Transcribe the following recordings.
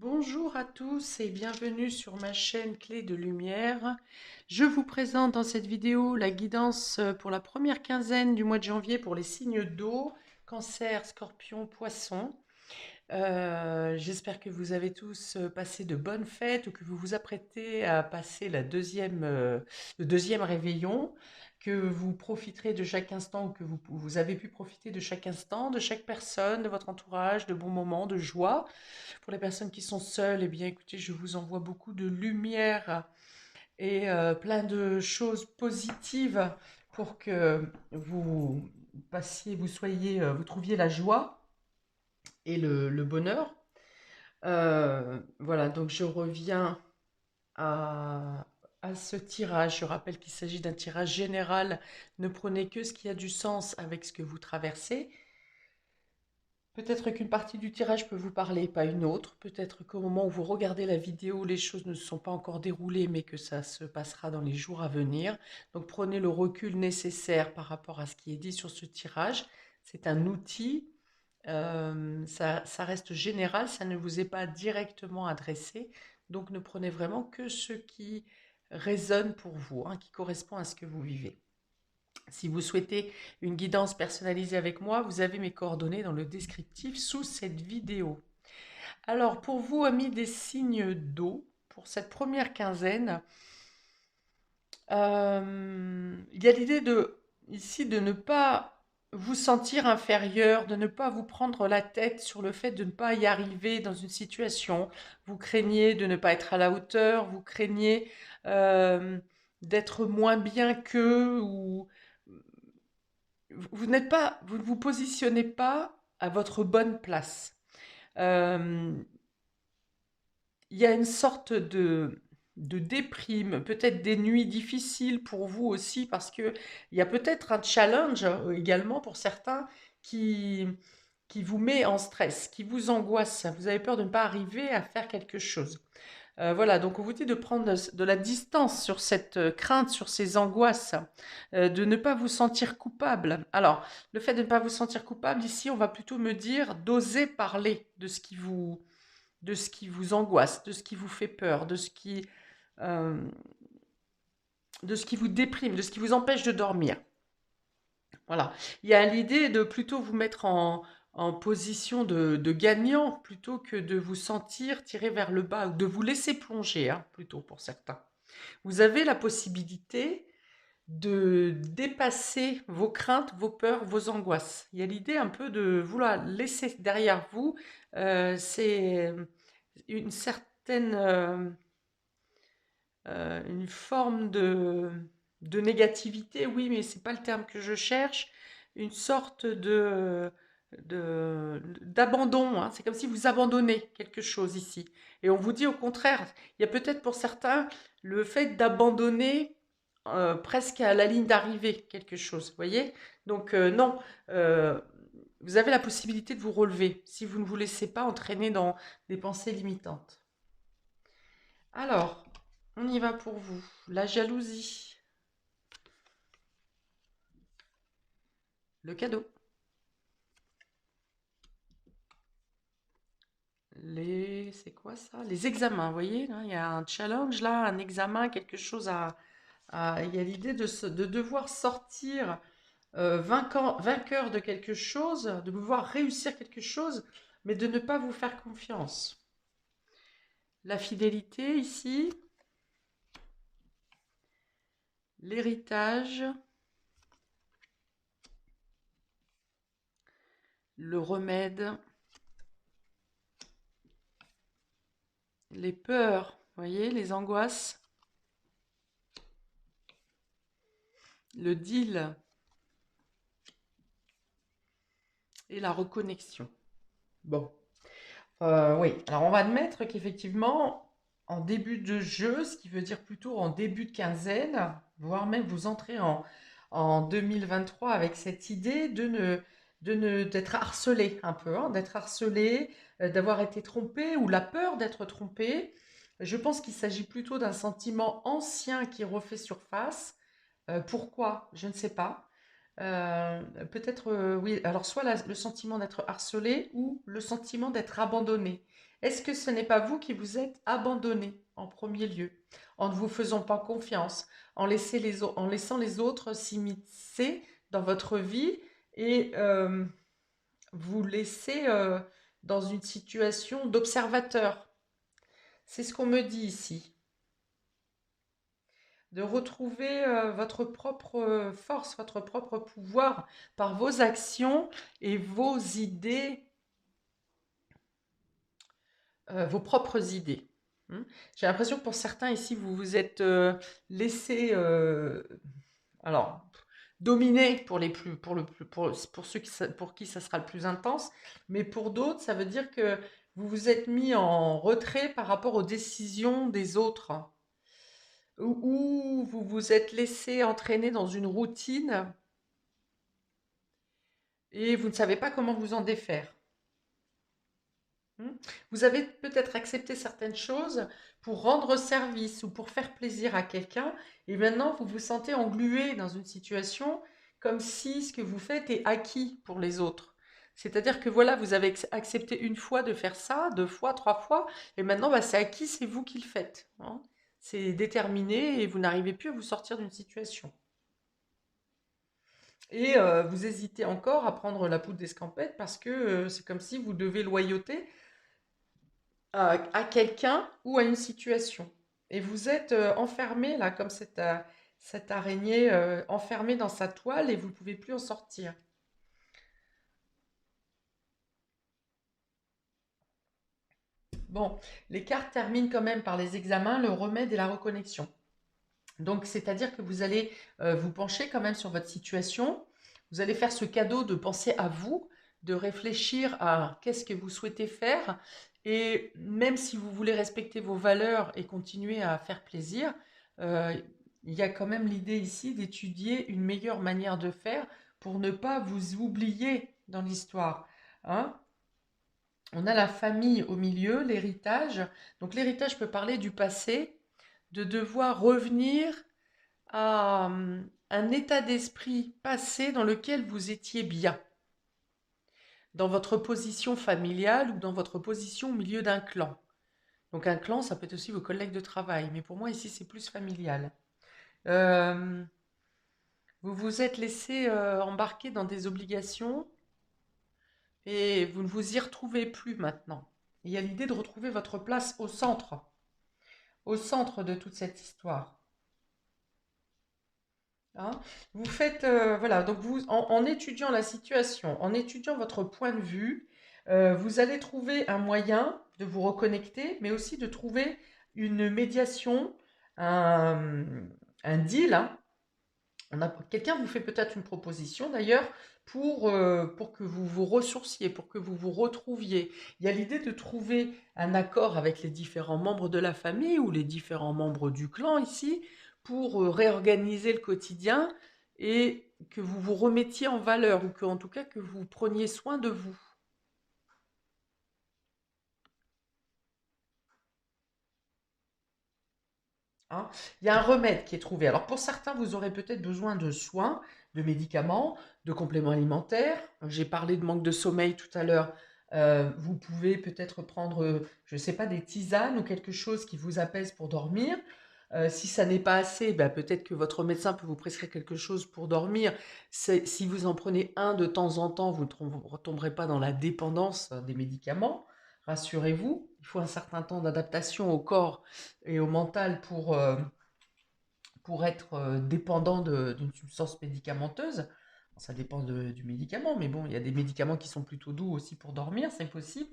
Bonjour à tous et bienvenue sur ma chaîne Clé de Lumière. Je vous présente dans cette vidéo la guidance pour la première quinzaine du mois de janvier pour les signes d'eau, Cancer, Scorpion, Poisson. J'espère que vous avez tous passé de bonnes fêtes ou que vous vous apprêtez à passer le deuxième réveillon, que vous profiterez de chaque instant ou que vous avez pu profiter de chaque instant, de chaque personne, de votre entourage, de bons moments, de joie. Pour les personnes qui sont seules, eh bien écoutez, je vous envoie beaucoup de lumière et plein de choses positives pour que vous vous trouviez la joie et le bonheur. Voilà, donc je reviens à, à ce tirage. Je rappelle qu'il s'agit d'un tirage général. Ne prenez que ce qui a du sens avec ce que vous traversez. Peut-être qu'une partie du tirage peut vous parler, pas une autre. Peut-être qu'au moment où vous regardez la vidéo, les choses ne se sont pas encore déroulées, mais que ça se passera dans les jours à venir. Donc prenez le recul nécessaire par rapport à ce qui est dit sur ce tirage. C'est un outil, ça reste général, ça ne vous est pas directement adressé. Donc ne prenez vraiment que ce qui résonne pour vous, hein, qui correspond à ce que vous vivez. Si vous souhaitez une guidance personnalisée avec moi, vous avez mes coordonnées dans le descriptif sous cette vidéo. Alors, pour vous, amis des signes d'eau, pour cette première quinzaine, il y a l'idée ici de ne pas vous sentir inférieur, de ne pas vous prendre la tête sur le fait de ne pas y arriver dans une situation. Vous craignez de ne pas être à la hauteur, vous craignez euh, d'être moins bien qu'eux, ou vous ne vous positionnez pas à votre bonne place. Euh, il y a une sorte de déprime, peut-être des nuits difficiles pour vous aussi, parce que il y a peut-être un challenge également pour certains qui, qui vous met en stress, qui vous angoisse. Vous avez peur de ne pas arriver à faire quelque chose. Voilà, donc on vous dit de prendre de la distance sur cette crainte, sur ces angoisses, de ne pas vous sentir coupable. Alors, le fait de ne pas vous sentir coupable, ici, on va plutôt me dire d'oser parler de ce qui vous angoisse, de ce qui vous fait peur, euh, de ce qui vous déprime, de ce qui vous empêche de dormir. Voilà. Il y a l'idée de plutôt vous mettre en position de gagnant plutôt que de vous sentir tiré vers le bas ou de vous laisser plonger, hein, plutôt pour certains. Vous avez la possibilité de dépasser vos craintes, vos peurs, vos angoisses. Il y a l'idée un peu de vouloir laisser derrière vous, c'est une certaine, une forme de négativité, oui, mais c'est pas le terme que je cherche, une sorte d'abandon, hein. C'est comme si vous abandonnez quelque chose ici. Et on vous dit au contraire, il y a peut-être pour certains le fait d'abandonner presque à la ligne d'arrivée quelque chose, vous voyez? Donc non, euh, vous avez la possibilité de vous relever si vous ne vous laissez pas entraîner dans des pensées limitantes. Alors, on y va pour vous. La jalousie, le cadeau, c'est quoi ça? Les examens, vous voyez, là, il y a un challenge là, un examen, quelque chose il y a l'idée de devoir sortir vainqueur de quelque chose, de pouvoir réussir quelque chose, mais de ne pas vous faire confiance. La fidélité ici, l'héritage, le remède, les peurs, vous voyez, les angoisses, le deal et la reconnexion. Bon, oui, alors on va admettre qu'effectivement, en début de jeu, ce qui veut dire plutôt en début de quinzaine, voire même vous entrez en 2023 avec cette idée d'être harcelé un peu, hein, d'être harcelé, d'avoir été trompé ou la peur d'être trompé. Je pense qu'il s'agit plutôt d'un sentiment ancien qui refait surface. Pourquoi? Je ne sais pas. Peut-être, oui, alors soit le sentiment d'être harcelé ou le sentiment d'être abandonné. Est-ce que ce n'est pas vous qui vous êtes abandonné en premier lieu, en ne vous faisant pas confiance, en laissant les autres s'immiscer dans votre vie et vous laisser dans une situation d'observateur? C'est ce qu'on me dit ici. De retrouver votre propre force, votre propre pouvoir par vos actions et vos idées, vos propres idées. J'ai l'impression que pour certains ici, vous vous êtes laissé, alors, dominer pour les plus, pour ceux pour qui ça sera le plus intense, mais pour d'autres, ça veut dire que vous vous êtes mis en retrait par rapport aux décisions des autres, ou vous vous êtes laissé entraîner dans une routine et vous ne savez pas comment vous en défaire. Vous avez peut-être accepté certaines choses pour rendre service ou pour faire plaisir à quelqu'un, et maintenant vous vous sentez englué dans une situation comme si ce que vous faites est acquis pour les autres. C'est-à-dire que voilà, vous avez accepté une fois de faire ça, deux fois, trois fois, et maintenant bah, c'est acquis, c'est vous qui le faites, hein. C'est déterminé et vous n'arrivez plus à vous sortir d'une situation. Et vous hésitez encore à prendre la poudre d'escampette parce que c'est comme si vous devez loyauté à quelqu'un ou à une situation. Et vous êtes enfermé là, comme cette araignée enfermée dans sa toile et vous ne pouvez plus en sortir. Bon, les cartes terminent quand même par les examens, le remède et la reconnexion. Donc, c'est-à-dire que vous allez vous pencher quand même sur votre situation. Vous allez faire ce cadeau de penser à vous, de réfléchir à qu'est-ce que vous souhaitez faire. Et même si vous voulez respecter vos valeurs et continuer à faire plaisir, euh, il y a quand même l'idée ici d'étudier une meilleure manière de faire pour ne pas vous oublier dans l'histoire, hein. On a la famille au milieu, l'héritage. Donc l'héritage peut parler du passé, de devoir revenir à un état d'esprit passé dans lequel vous étiez bien, dans votre position familiale ou dans votre position au milieu d'un clan. Donc un clan, ça peut être aussi vos collègues de travail, mais pour moi ici c'est plus familial. Euh, vous vous êtes laissé embarquer dans des obligations et vous ne vous y retrouvez plus maintenant. Il y a l'idée de retrouver votre place au centre de toute cette histoire, hein. Vous faites, voilà, donc vous, en étudiant la situation, en étudiant votre point de vue, vous allez trouver un moyen de vous reconnecter, mais aussi de trouver une médiation, un, un deal, hein. Quelqu'un vous fait peut-être une proposition d'ailleurs pour que vous vous ressourciez, pour que vous vous retrouviez. Il y a l'idée de trouver un accord avec les différents membres de la famille ou les différents membres du clan ici pour réorganiser le quotidien et que vous vous remettiez en valeur ou que, en tout cas que vous preniez soin de vous, hein. Il y a un remède qui est trouvé. Alors pour certains, vous aurez peut-être besoin de soins, de médicaments, de compléments alimentaires. J'ai parlé de manque de sommeil tout à l'heure. Vous pouvez peut-être prendre, je ne sais pas, des tisanes ou quelque chose qui vous apaise pour dormir. Si ça n'est pas assez, bah, peut-être que votre médecin peut vous prescrire quelque chose pour dormir. Si vous en prenez un de temps en temps, vous ne retomberez pas dans la dépendance des médicaments. Rassurez-vous, il faut un certain temps d'adaptation au corps et au mental pour être dépendant d'une substance médicamenteuse. Ça dépend du médicament, mais bon, il y a des médicaments qui sont plutôt doux aussi pour dormir, c'est possible.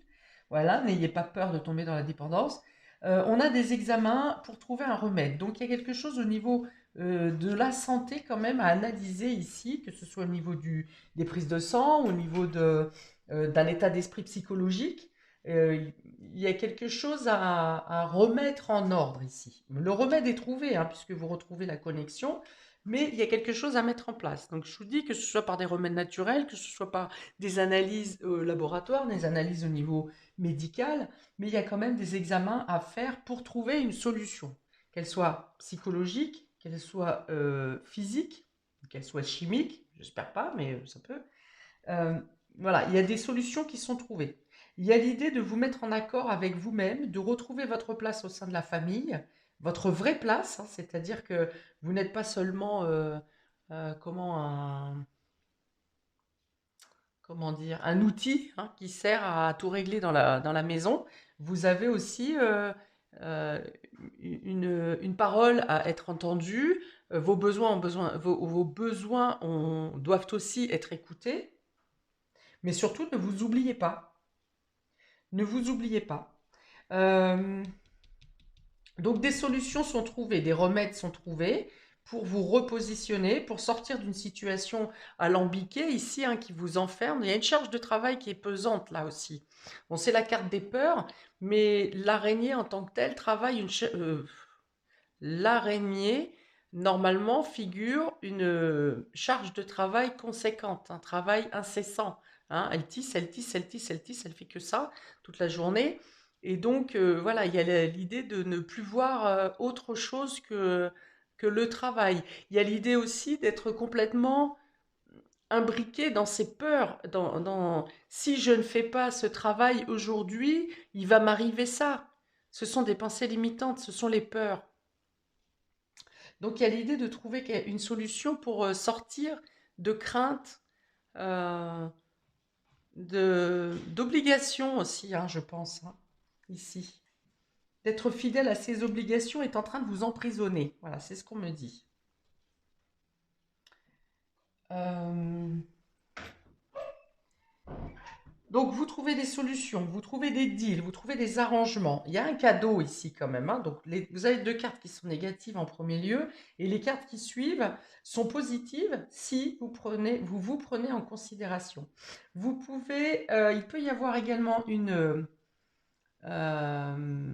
Voilà, n'ayez pas peur de tomber dans la dépendance. On a des examens pour trouver un remède. Donc il y a quelque chose au niveau de la santé quand même à analyser ici, que ce soit au niveau des prises de sang, au niveau d'un état d'esprit psychologique. Il y a quelque chose à remettre en ordre ici. Le remède est trouvé, hein, puisque vous retrouvez la connexion, mais il y a quelque chose à mettre en place. Donc je vous dis que ce soit par des remèdes naturels, que ce soit par des analyses laboratoires, des analyses au niveau médical, mais il y a quand même des examens à faire pour trouver une solution, qu'elle soit psychologique, qu'elle soit physique, qu'elle soit chimique. J'espère pas, mais ça peut. Euh, voilà, il y a des solutions qui sont trouvées. Il y a l'idée de vous mettre en accord avec vous-même, de retrouver votre place au sein de la famille, votre vraie place, hein, c'est-à-dire que vous n'êtes pas seulement comment dire, un outil hein, qui sert à tout régler dans la maison. Vous avez aussi euh, une parole à être entendue. Vos besoins doivent aussi être écoutés. Mais surtout, ne vous oubliez pas. Ne vous oubliez pas. Euh, donc des solutions sont trouvées, des remèdes sont trouvés pour vous repositionner, pour sortir d'une situation alambiquée ici hein, qui vous enferme. Il y a une charge de travail qui est pesante là aussi. Bon, c'est la carte des peurs, mais l'araignée en tant que telle travaille l'araignée normalement figure une charge de travail conséquente, un travail incessant. Hein. Elle tisse, elle tisse, elle tisse, elle tisse, elle fait que ça toute la journée. Et donc, voilà, il y a l'idée de ne plus voir autre chose que le travail. Il y a l'idée aussi d'être complètement imbriqué dans ses peurs. Si je ne fais pas ce travail aujourd'hui, il va m'arriver ça. Ce sont des pensées limitantes, ce sont les peurs. Donc il y a l'idée de trouver une solution pour sortir de craintes, euh, d'obligations aussi, hein, je pense, hein, ici. D'être fidèle à ses obligations est en train de vous emprisonner. Voilà, c'est ce qu'on me dit. Euh, Donc vous trouvez des solutions, vous trouvez des deals, vous trouvez des arrangements. Il y a un cadeau ici quand même, hein. Donc vous avez deux cartes qui sont négatives en premier lieu et les cartes qui suivent sont positives si vous prenez en considération. Il peut y avoir également euh,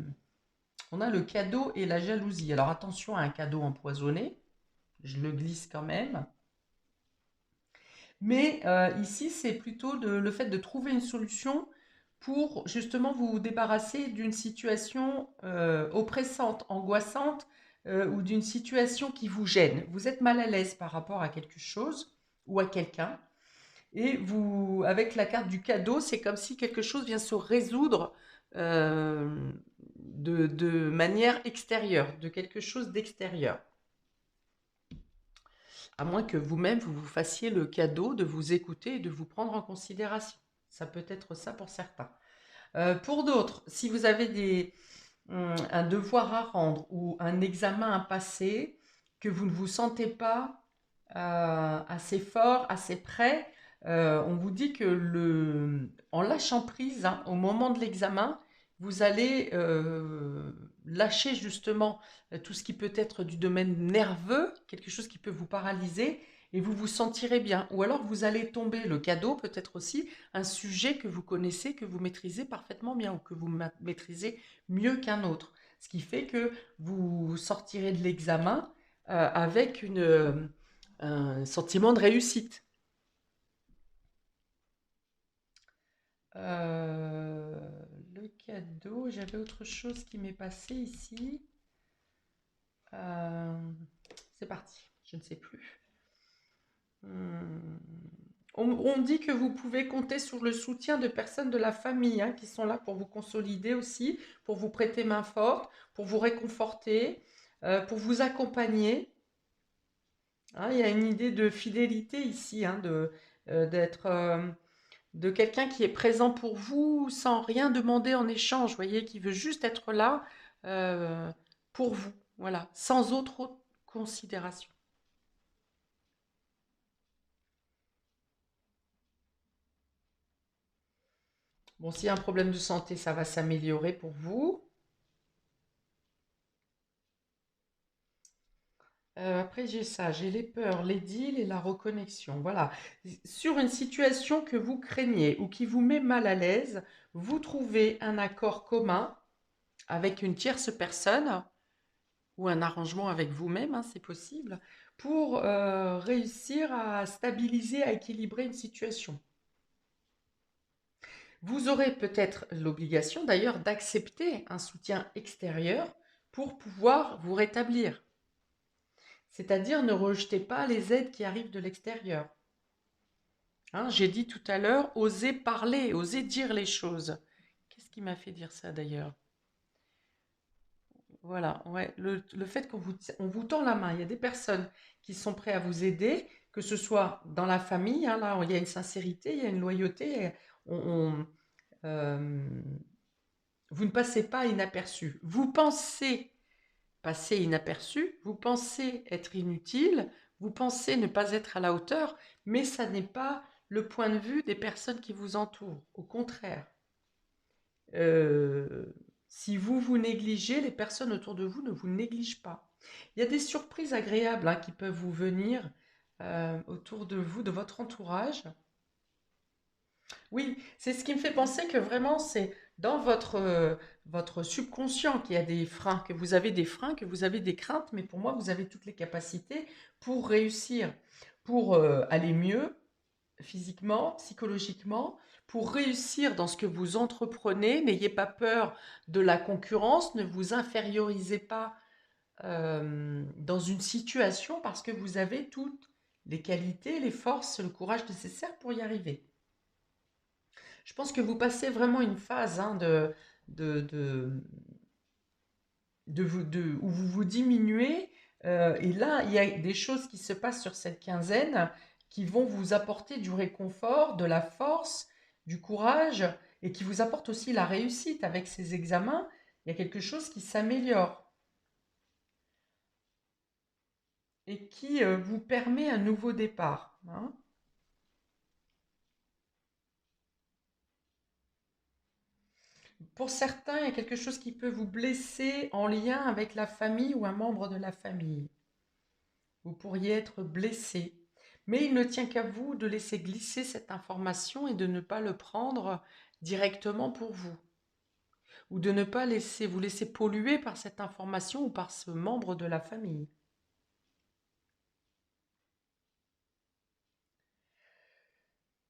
on a le cadeau et la jalousie. Alors attention à un cadeau empoisonné, je le glisse quand même. Mais ici, c'est plutôt le fait de trouver une solution pour justement vous débarrasser d'une situation oppressante, angoissante ou d'une situation qui vous gêne. Vous êtes mal à l'aise par rapport à quelque chose ou à quelqu'un. Et vous, avec la carte du cadeau, c'est comme si quelque chose vient se résoudre de manière extérieure, de quelque chose d'extérieur. À moins que vous-même, vous vous fassiez le cadeau de vous écouter et de vous prendre en considération. Ça peut être ça pour certains. Pour d'autres, si vous avez un devoir à rendre ou un examen à passer, que vous ne vous sentez pas assez fort, assez prêt, on vous dit que en lâchant prise hein, au moment de l'examen, vous allez lâcher justement tout ce qui peut être du domaine nerveux, quelque chose qui peut vous paralyser, et vous vous sentirez bien. Ou alors vous allez tomber, le cadeau peut être aussi un sujet que vous connaissez, que vous maîtrisez parfaitement bien, ou que vous maîtrisez mieux qu'un autre. Ce qui fait que vous sortirez de l'examen avec un sentiment de réussite. Euh, le cadeau, j'avais autre chose qui m'est passé ici. Euh, c'est parti, je ne sais plus. Hmm. On dit que vous pouvez compter sur le soutien de personnes de la famille hein, qui sont là pour vous consolider aussi, pour vous prêter main forte, pour vous réconforter, pour vous accompagner. Hein, il y a une idée de fidélité ici, hein, d'être de quelqu'un qui est présent pour vous sans rien demander en échange, vous voyez, qui veut juste être là euh, pour vous, voilà, sans autre considération. Bon, s'il y a un problème de santé, ça va s'améliorer pour vous. Après, j'ai ça, j'ai les peurs, les deals et la reconnexion. Voilà. Sur une situation que vous craignez ou qui vous met mal à l'aise, vous trouvez un accord commun avec une tierce personne ou un arrangement avec vous-même, hein, c'est possible, pour réussir à stabiliser, à équilibrer une situation. Vous aurez peut-être l'obligation d'ailleurs d'accepter un soutien extérieur pour pouvoir vous rétablir. C'est-à-dire ne rejetez pas les aides qui arrivent de l'extérieur. Hein, j'ai dit tout à l'heure, oser parler, oser dire les choses. Qu'est-ce qui m'a fait dire ça d'ailleurs? Voilà, ouais, le fait on vous tend la main, il y a des personnes qui sont prêtes à vous aider, que ce soit dans la famille, hein, là, il y a une sincérité, il y a une loyauté, on, on- euh, vous ne passez pas inaperçu. Vous pensez passer inaperçu, vous pensez être inutile, vous pensez ne pas être à la hauteur, mais ça n'est pas le point de vue des personnes qui vous entourent. Au contraire, euh, si vous vous négligez, les personnes autour de vous ne vous négligent pas. Il y a des surprises agréables hein, qui peuvent vous venir autour de vous, de votre entourage. Oui, c'est ce qui me fait penser que vraiment c'est dans votre subconscient qu'il y a des freins, que vous avez des freins, que vous avez des craintes, mais pour moi vous avez toutes les capacités pour réussir, pour aller mieux physiquement, psychologiquement, pour réussir dans ce que vous entreprenez. N'ayez pas peur de la concurrence, ne vous infériorisez pas dans une situation parce que vous avez toutes les qualités, les forces, le courage nécessaires pour y arriver. Je pense que vous passez vraiment une phase hein, de, de, où vous vous diminuez. Et là, il y a des choses qui se passent sur cette quinzaine qui vont vous apporter du réconfort, de la force, du courage et qui vous apportent aussi la réussite avec ces examens. Il y a quelque chose qui s'améliore et qui vous permet un nouveau départ. Hein. Pour certains, il y a quelque chose qui peut vous blesser en lien avec la famille ou un membre de la famille. Vous pourriez être blessé. Mais il ne tient qu'à vous de laisser glisser cette information et de ne pas le prendre directement pour vous. Ou de ne pas vous laisser polluer par cette information ou par ce membre de la famille.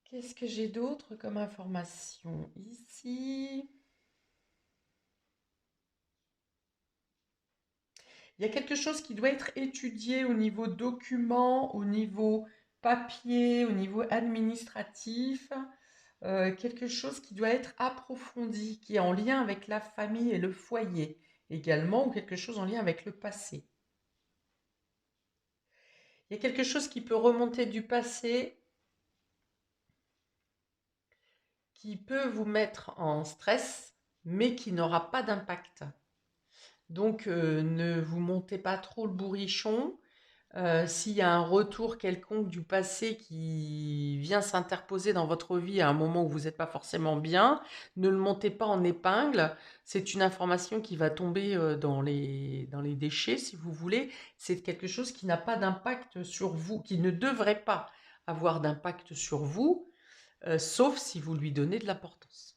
Qu'est-ce que j'ai d'autre comme information ici? Il y a quelque chose qui doit être étudié au niveau document, au niveau papier, au niveau administratif. Quelque chose qui doit être approfondi, qui est en lien avec la famille et le foyer également, ou quelque chose en lien avec le passé. Il y a quelque chose qui peut remonter du passé, qui peut vous mettre en stress, mais qui n'aura pas d'impact. Donc ne vous montez pas trop le bourrichon. S'il y a un retour quelconque du passé qui vient s'interposer dans votre vie à un moment où vous n'êtes pas forcément bien, ne le montez pas en épingle. C'est une information qui va tomber dans les déchets, si vous voulez. C'est quelque chose qui n'a pas d'impact sur vous, qui ne devrait pas avoir d'impact sur vous, sauf si vous lui donnez de l'importance.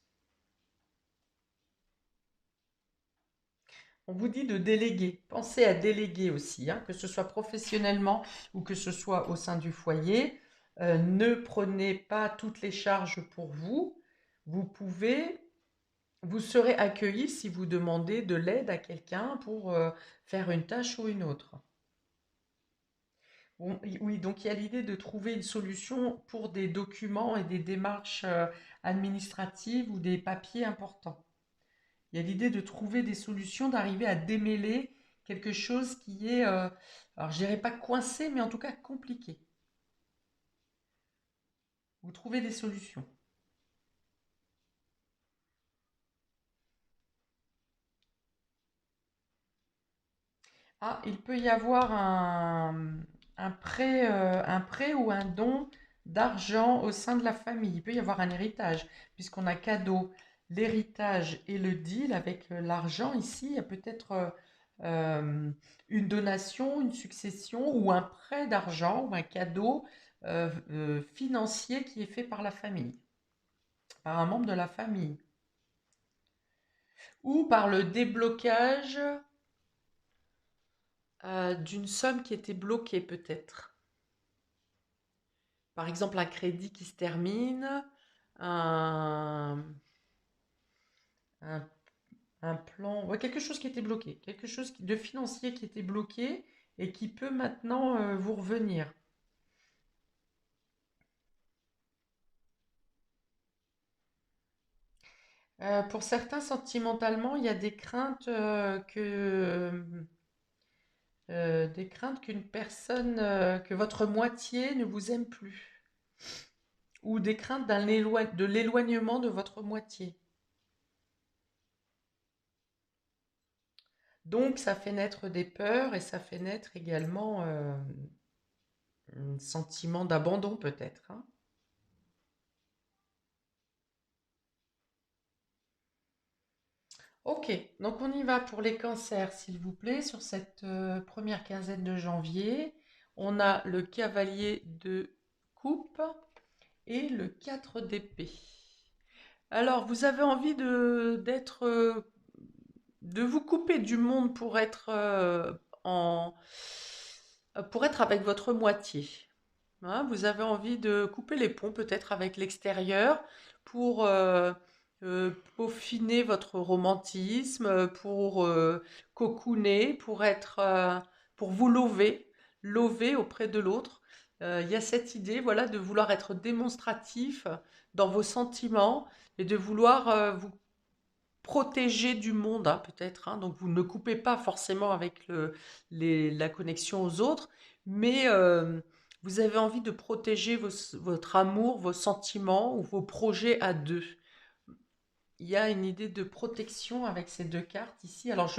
On vous dit de déléguer. Pensez à déléguer aussi, hein, que ce soit professionnellement ou que ce soit au sein du foyer. Ne prenez pas toutes les charges pour vous. Vous pouvez, vous serez accueilli si vous demandez de l'aide à quelqu'un pour faire une tâche ou une autre. Bon, oui, donc il y a l'idée de trouver une solution pour des documents et des démarches administratives ou des papiers importants. Il y a l'idée de trouver des solutions, d'arriver à démêler quelque chose qui est, alors je dirais pas coincé, mais en tout cas compliqué. Vous trouvez des solutions. Ah, il peut y avoir un prêt ou un don d'argent au sein de la famille. Il peut y avoir un héritage, puisqu'on a cadeau, l'héritage et le deal avec l'argent. Ici, il y a peut-être euh, une donation, une succession ou un prêt d'argent ou un cadeau financier qui est fait par la famille, par un membre de la famille, ou par le déblocage d'une somme qui était bloquée peut-être. Par exemple, un crédit qui se termine, un, un, un plan, ouais, quelque chose qui était bloqué, quelque chose de financier qui était bloqué et qui peut maintenant vous revenir. Pour certains, sentimentalement, il y a des craintes qu'une personne, que votre moitié ne vous aime plus, ou des craintes de l'éloignement de votre moitié. Donc, ça fait naître des peurs et ça fait naître également un sentiment d'abandon peut-être, hein. Ok, donc on y va pour les cancers, s'il vous plaît, sur cette première quinzaine de janvier. On a le cavalier de coupe et le 4 d'épée. Alors, vous avez envie de vous couper du monde pour être avec votre moitié. Hein, vous avez envie de couper les ponts peut-être avec l'extérieur pour peaufiner votre romantisme, pour cocooner, pour vous lover auprès de l'autre. Il y a cette idée, voilà, de vouloir être démonstratif dans vos sentiments et de vouloir vous protéger du monde, hein, peut-être, hein. Donc vous ne coupez pas forcément avec la connexion aux autres, mais vous avez envie de protéger votre amour, vos sentiments ou vos projets à deux. Il y a une idée de protection avec ces deux cartes ici. Alors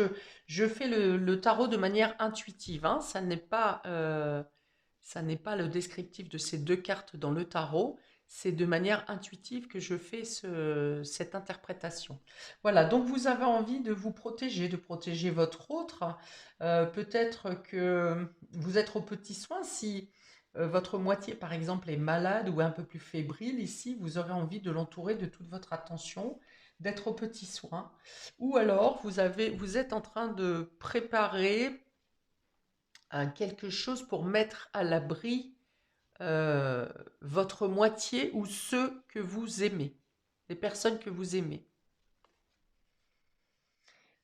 je fais le tarot de manière intuitive, hein. Ça n'est pas le descriptif de ces deux cartes dans le tarot, c'est de manière intuitive que je fais cette interprétation. Voilà, donc vous avez envie de protéger votre autre. Peut-être que vous êtes aux petits soins si votre moitié, par exemple, est malade ou un peu plus fébrile. Ici, vous aurez envie de l'entourer de toute votre attention, d'être aux petits soins. Ou alors, vous êtes en train de préparer quelque chose pour mettre à l'abri euh, votre moitié ou ceux que vous aimez, les personnes que vous aimez.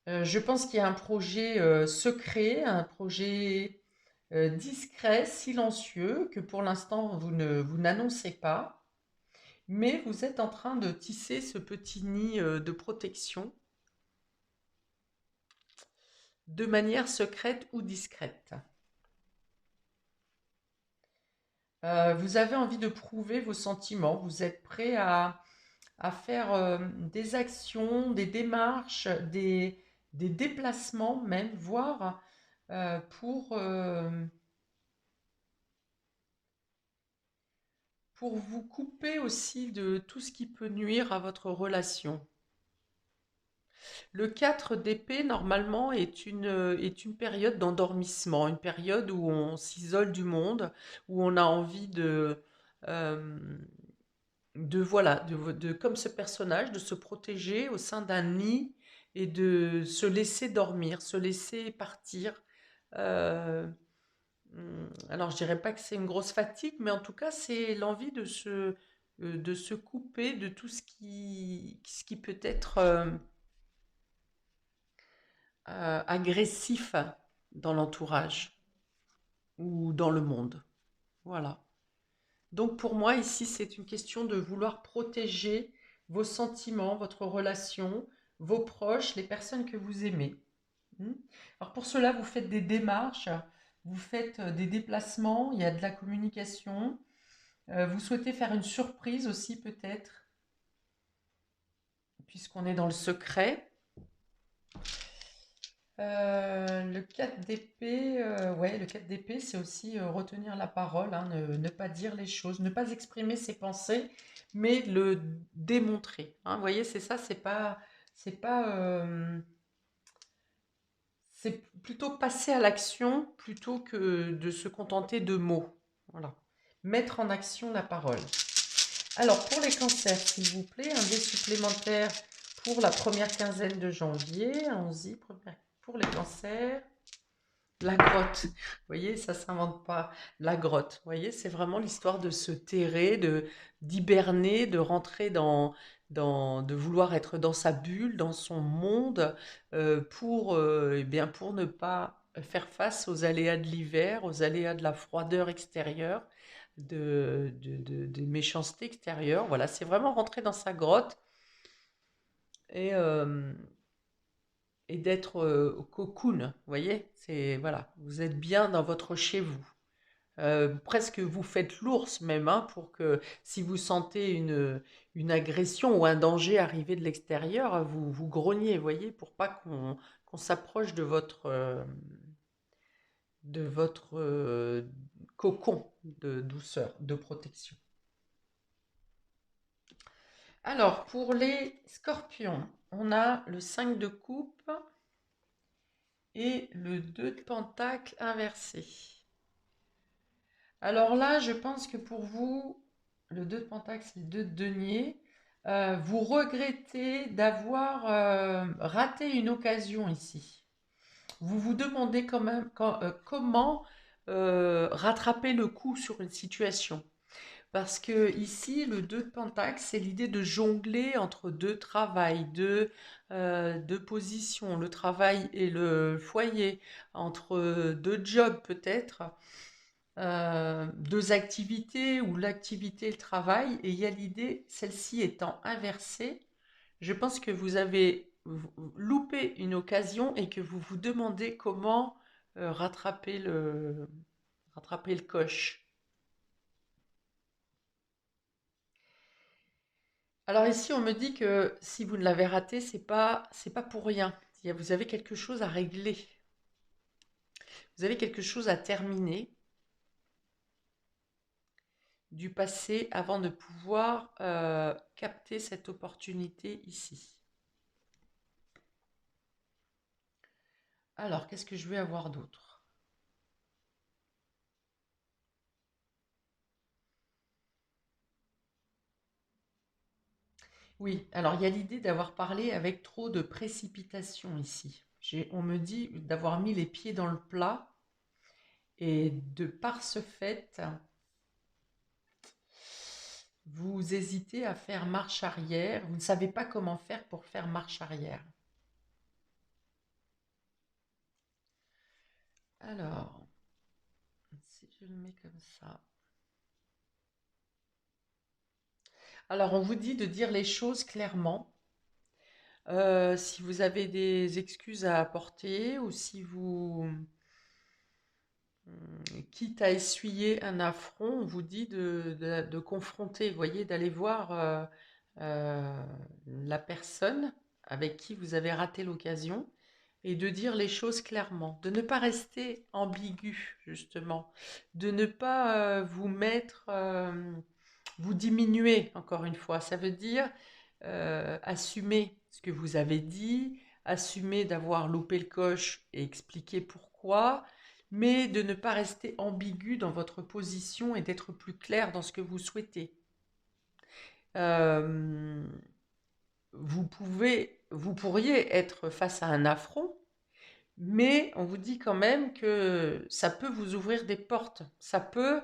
Je pense qu'il y a un projet secret, un projet discret, silencieux, que pour l'instant vous n'annoncez pas, mais vous êtes en train de tisser ce petit nid de protection de manière secrète ou discrète. Vous avez envie de prouver vos sentiments, vous êtes prêt à faire des actions, des démarches, des déplacements même, voire pour vous couper aussi de tout ce qui peut nuire à votre relation. Le 4 d'épée, normalement, est une période d'endormissement, une période où on s'isole du monde, où on a envie euh, voilà, comme ce personnage, de se protéger au sein d'un nid et de se laisser dormir, se laisser partir. Euh, alors, je dirais pas que c'est une grosse fatigue, mais en tout cas, c'est l'envie de se couper de tout ce qui peut être agressif dans l'entourage ou dans le monde. Voilà. Donc pour moi, ici, c'est une question de vouloir protéger vos sentiments, votre relation, vos proches, les personnes que vous aimez. Hmm. Alors pour cela, vous faites des démarches, vous faites des déplacements, il y a de la communication. Vous souhaitez faire une surprise aussi peut-être, puisqu'on est dans le secret. Le 4 d'épée, ouais, le 4 d'épée, c'est aussi retenir la parole, hein, ne pas dire les choses, ne pas exprimer ses pensées, mais le démontrer, hein. Vous voyez, c'est ça, c'est plutôt passer à l'action plutôt que de se contenter de mots. Voilà. Mettre en action la parole. Alors, pour les cancers, s'il vous plaît, un dé supplémentaire pour la première quinzaine de janvier. Allons-y, pour les cancers. La grotte, vous voyez, ça s'invente pas. La grotte, vous voyez, c'est vraiment l'histoire de se terrer, d'hiberner, de rentrer de vouloir être dans sa bulle, dans son monde, eh bien, pour ne pas faire face aux aléas de l'hiver, aux aléas de la froideur extérieure, des méchancetés extérieures. Voilà, c'est vraiment rentrer dans sa grotte et, euh, et d'être au cocoon, vous voyez? C'est, voilà, vous êtes bien dans votre chez vous. Presque vous faites l'ours même, hein, pour que si vous sentez une agression ou un danger arriver de l'extérieur, vous grognez, vous voyez, pour pas qu'on s'approche de votre cocon de douceur, de protection. Alors, pour les scorpions, on a le 5 de coupe et le 2 de pentacle inversé. Alors là, je pense que pour vous, le 2 de pentacle, c'est le 2 de denier. Vous regrettez d'avoir raté une occasion ici. Vous vous demandez quand même comment rattraper le coup sur une situation. Parce que ici, le 2 de pentacle, c'est l'idée de jongler entre deux travails, deux positions, le travail et le foyer, entre deux jobs peut-être, deux activités ou l'activité et le travail. Et il y a l'idée, celle-ci étant inversée, je pense que vous avez loupé une occasion et que vous vous demandez comment rattraper le coche. Alors ici, on me dit que si vous ne l'avez raté, c'est pas pour rien. Vous avez quelque chose à régler. Vous avez quelque chose à terminer du passé avant de pouvoir capter cette opportunité ici. Alors, qu'est-ce que je vais avoir d'autre? Oui, alors il y a l'idée d'avoir parlé avec trop de précipitation ici. On me dit d'avoir mis les pieds dans le plat et de par ce fait, vous hésitez à faire marche arrière, vous ne savez pas comment faire pour faire marche arrière. Alors, si je le mets comme ça. Alors, on vous dit de dire les choses clairement. Si vous avez des excuses à apporter ou si vous, quitte à essuyer un affront, on vous dit de confronter, vous voyez, d'aller voir la personne avec qui vous avez raté l'occasion et de dire les choses clairement, de ne pas rester ambigu, justement, de ne pas vous mettre, vous diminuer, encore une fois. Ça veut dire assumer ce que vous avez dit, assumer d'avoir loupé le coche et expliquer pourquoi, mais de ne pas rester ambigu dans votre position et d'être plus clair dans ce que vous souhaitez. Euh, vous pourriez être face à un affront, mais on vous dit quand même que ça peut vous ouvrir des portes, ça peut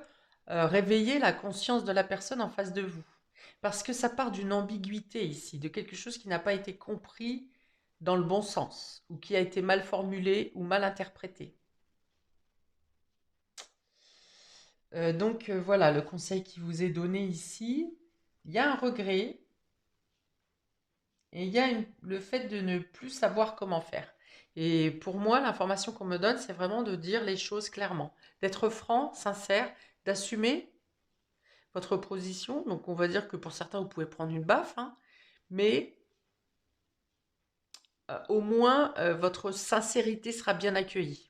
réveiller la conscience de la personne en face de vous. Parce que ça part d'une ambiguïté ici, de quelque chose qui n'a pas été compris dans le bon sens, ou qui a été mal formulé ou mal interprété. Donc voilà, le conseil qui vous est donné ici, il y a un regret et il y a le fait de ne plus savoir comment faire. Et pour moi, l'information qu'on me donne, c'est vraiment de dire les choses clairement, d'être franc, sincère, d'assumer votre position. Donc on va dire que pour certains, vous pouvez prendre une baffe, hein, mais au moins votre sincérité sera bien accueillie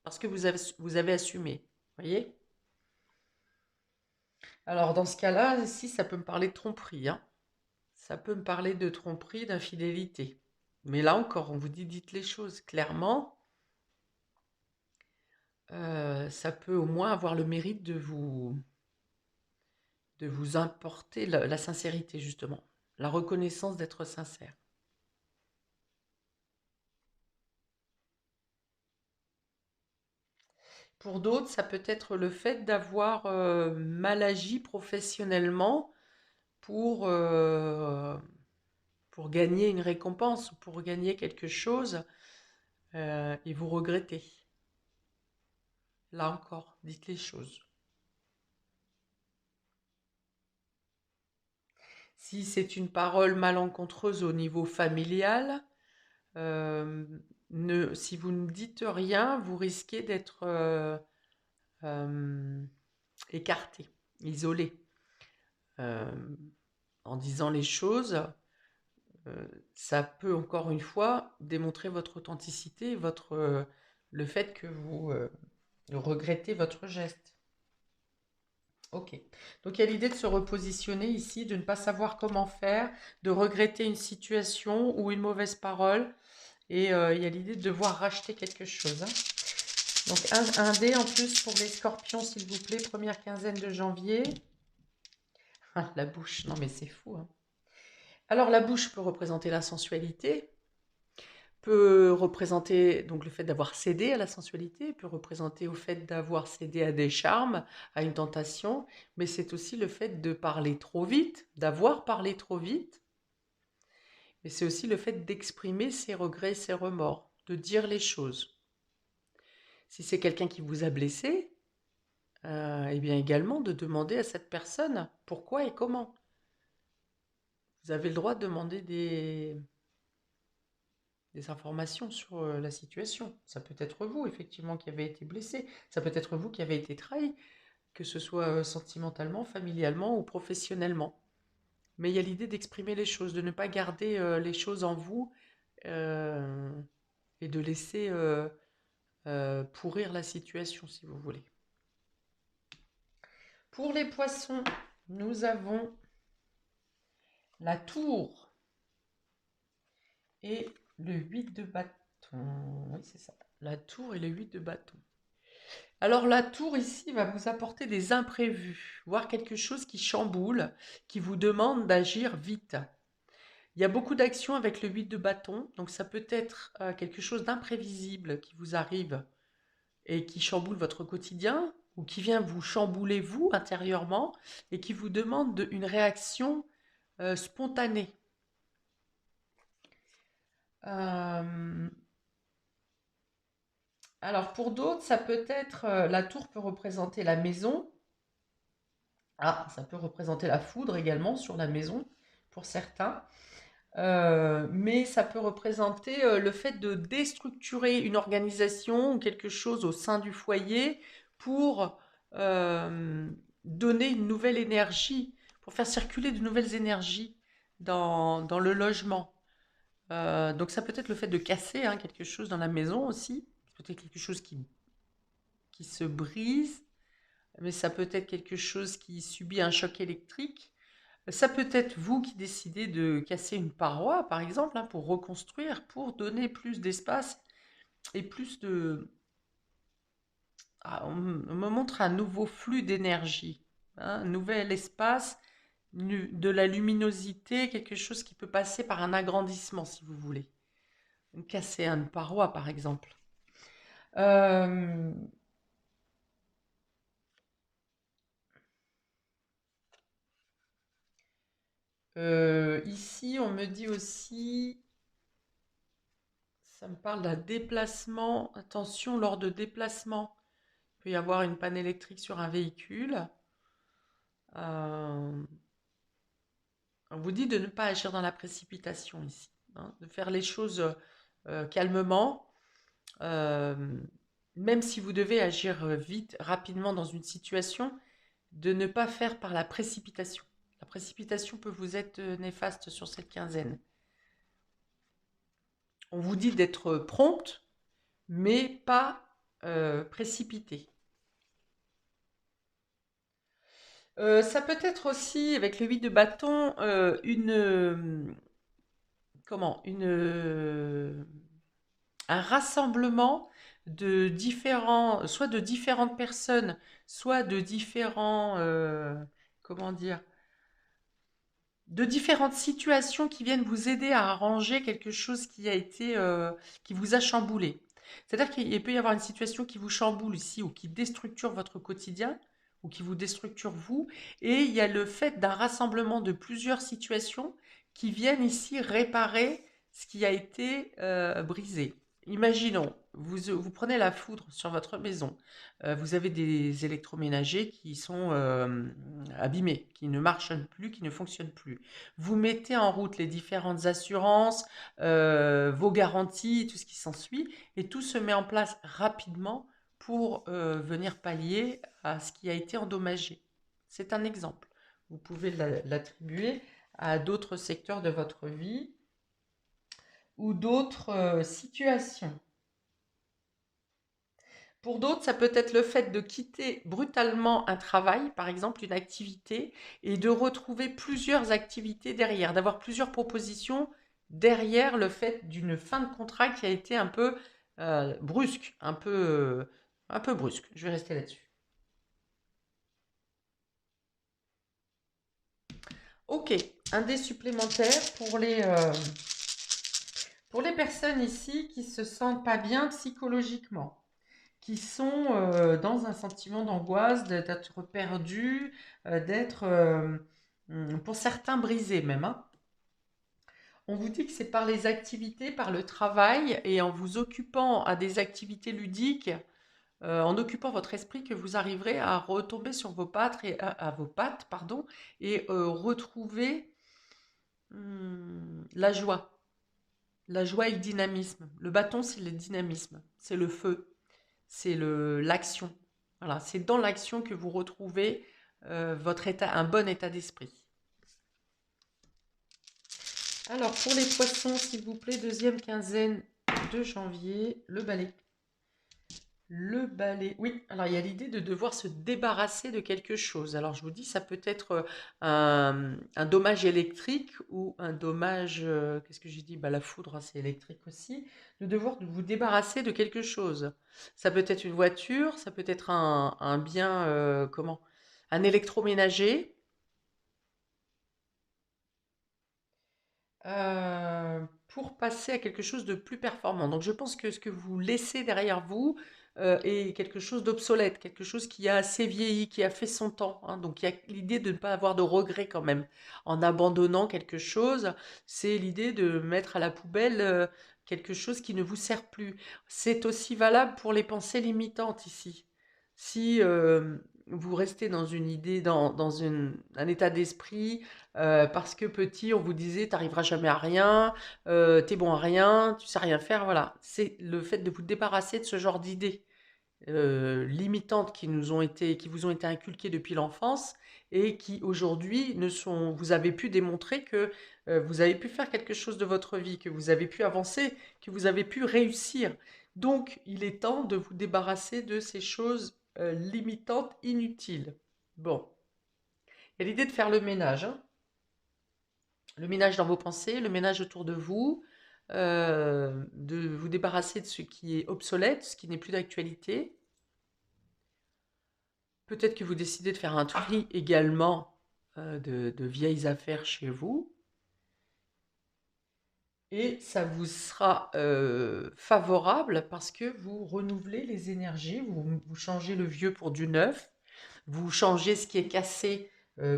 parce que vous avez assumé. Voyez? Alors dans ce cas-là, ici, ça peut me parler de tromperie, hein. Ça peut me parler de tromperie, d'infidélité. Mais là encore, on vous dit dites les choses clairement. Ça peut au moins avoir le mérite de vous importer la sincérité, justement. La reconnaissance d'être sincère. Pour d'autres, ça peut être le fait d'avoir mal agi professionnellement pour, euh, pour gagner une récompense ou pour gagner quelque chose et vous regrettez. Là encore, dites les choses. Si c'est une parole malencontreuse au niveau familial, si vous ne dites rien, vous risquez d'être écarté, isolé. En disant les choses, ça peut encore une fois démontrer votre authenticité, le fait que vous regrettez votre geste. Ok. Donc il y a l'idée de se repositionner ici, de ne pas savoir comment faire, de regretter une situation ou une mauvaise parole. Et il y a l'idée de devoir racheter quelque chose, hein. Donc un dé en plus pour les scorpions, s'il vous plaît, première quinzaine de janvier. Ah, la bouche, non mais c'est fou, hein. Alors la bouche peut représenter la sensualité, peut représenter donc le fait d'avoir cédé à la sensualité, peut représenter au fait d'avoir cédé à des charmes, à une tentation, mais c'est aussi le fait de parler trop vite, d'avoir parlé trop vite, mais c'est aussi le fait d'exprimer ses regrets, ses remords, de dire les choses. Si c'est quelqu'un qui vous a blessé, et bien également de demander à cette personne pourquoi et comment. Vous avez le droit de demander des informations sur la situation. Ça peut être vous, effectivement, qui avez été blessé. Ça peut être vous qui avez été trahi, que ce soit sentimentalement, familialement ou professionnellement. Mais il y a l'idée d'exprimer les choses, de ne pas garder les choses en vous euh, et de laisser pourrir la situation, si vous voulez. Pour les poissons, nous avons la tour et le 8 de bâton. Oui, c'est ça. La tour et le 8 de bâton. Alors la tour ici va vous apporter des imprévus, voire quelque chose qui chamboule, qui vous demande d'agir vite. Il y a beaucoup d'actions avec le 8 de bâton, donc ça peut être quelque chose d'imprévisible qui vous arrive et qui chamboule votre quotidien, ou qui vient vous chambouler vous intérieurement et qui vous demande une réaction spontanée. Euh, alors pour d'autres, ça peut être, la tour peut représenter la maison. Ah, ça peut représenter la foudre également sur la maison pour certains. Mais ça peut représenter le fait de déstructurer une organisation ou quelque chose au sein du foyer pour donner une nouvelle énergie, pour faire circuler de nouvelles énergies dans le logement. Donc ça peut être le fait de casser hein, quelque chose dans la maison aussi, peut-être quelque chose qui se brise, mais ça peut être quelque chose qui subit un choc électrique. Ça peut être vous qui décidez de casser une paroi, par exemple, hein, pour reconstruire, pour donner plus d'espace et plus de... Ah, on me montre un nouveau flux d'énergie, hein, un nouvel espace, de la luminosité, quelque chose qui peut passer par un agrandissement, si vous voulez. Casser une paroi, par exemple. Euh, Ici, on me dit aussi, ça me parle d'un déplacement. Attention, lors de déplacement, il peut y avoir une panne électrique sur un véhicule. Euh, on vous dit de ne pas agir dans la précipitation ici, hein, de faire les choses calmement, euh, même si vous devez agir vite, rapidement dans une situation, de ne pas faire par la précipitation. La précipitation peut vous être néfaste sur cette quinzaine. On vous dit d'être prompte, mais pas précipité. Ça peut être aussi, avec le 8 de bâton, comment, un rassemblement soit de différentes personnes, soit de différents, comment dire, de différentes situations qui viennent vous aider à arranger quelque chose qui vous a chamboulé. C'est-à-dire qu'il peut y avoir une situation qui vous chamboule ici ou qui déstructure votre quotidien ou qui vous déstructure vous, et il y a le fait d'un rassemblement de plusieurs situations qui viennent ici réparer ce qui a été brisé. Imaginons, vous prenez la foudre sur votre maison, vous avez des électroménagers qui sont abîmés, qui ne marchent plus, qui ne fonctionnent plus. Vous mettez en route les différentes assurances, vos garanties, tout ce qui s'ensuit, et tout se met en place rapidement pour venir pallier à ce qui a été endommagé. C'est un exemple. Vous pouvez l'attribuer à d'autres secteurs de votre vie ou d'autres situations. Pour d'autres, ça peut être le fait de quitter brutalement un travail, par exemple une activité, et de retrouver plusieurs activités derrière, d'avoir plusieurs propositions derrière le fait d'une fin de contrat qui a été un peu brusque, un peu brusque. Je vais rester là-dessus. Ok, un dé supplémentaire pour les personnes ici qui se sentent pas bien psychologiquement, qui sont dans un sentiment d'angoisse, d'être perdus, d'être, pour certains, brisés même, hein. On vous dit que c'est par les activités, par le travail et en vous occupant à des activités ludiques, en occupant votre esprit, que vous arriverez à retomber sur vos pattes à vos pattes, pardon, et retrouver la joie et le dynamisme. Le bâton, c'est le dynamisme, c'est le feu. C'est l'action. Voilà, c'est dans l'action que vous retrouvez votre état, un bon état d'esprit. Alors, pour les poissons, s'il vous plaît, deuxième quinzaine de janvier, le balai. Le balai, oui, alors il y a l'idée de devoir se débarrasser de quelque chose. Alors je vous dis, ça peut être un dommage électrique ou un dommage, qu'est-ce que j'ai dit? Bah, la foudre, hein, c'est électrique aussi. De devoir vous débarrasser de quelque chose. Ça peut être une voiture, ça peut être un bien, comment? Un électroménager. Pour passer à quelque chose de plus performant. Donc je pense que ce que vous laissez derrière vous est quelque chose d'obsolète, quelque chose qui a assez vieilli, qui a fait son temps, hein. Donc il y a l'idée de ne pas avoir de regrets quand même en abandonnant quelque chose. C'est l'idée de mettre à la poubelle quelque chose qui ne vous sert plus. C'est aussi valable pour les pensées limitantes ici. Si vous restez dans une idée, un état d'esprit, parce que petit, on vous disait, t'arriveras jamais à rien, t'es bon à rien, tu sais rien faire, voilà. C'est le fait de vous débarrasser de ce genre d'idées limitantes qui vous ont été inculquées depuis l'enfance et qui aujourd'hui vous avez pu démontrer que vous avez pu faire quelque chose de votre vie, que vous avez pu avancer, que vous avez pu réussir. Donc, il est temps de vous débarrasser de ces choses limitantes, inutiles. Bon, il y a l'idée de faire le ménage, hein. Le ménage dans vos pensées, le ménage autour de vous, de vous débarrasser de ce qui est obsolète, ce qui n'est plus d'actualité. Peut-être que vous décidez de faire un tri également de vieilles affaires chez vous. Et ça vous sera favorable parce que vous renouvelez les énergies, vous changez le vieux pour du neuf, vous changez ce qui est cassé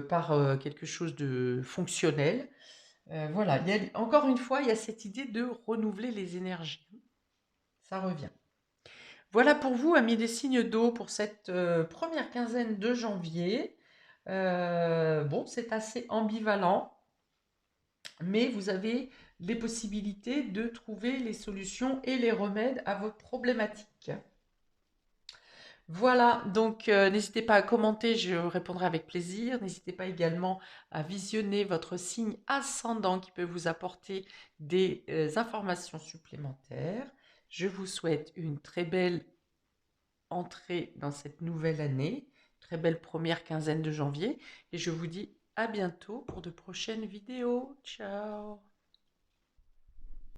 par quelque chose de fonctionnel. Voilà, encore une fois, il y a cette idée de renouveler les énergies. Ça revient. Voilà pour vous, amis des signes d'eau, pour cette première quinzaine de janvier. Bon, c'est assez ambivalent, mais vous avez les possibilités de trouver les solutions et les remèdes à votre problématique. Voilà, donc n'hésitez pas à commenter, je répondrai avec plaisir. N'hésitez pas également à visionner votre signe ascendant qui peut vous apporter des informations supplémentaires. Je vous souhaite une très belle entrée dans cette nouvelle année, très belle première quinzaine de janvier, et je vous dis à bientôt pour de prochaines vidéos. Ciao!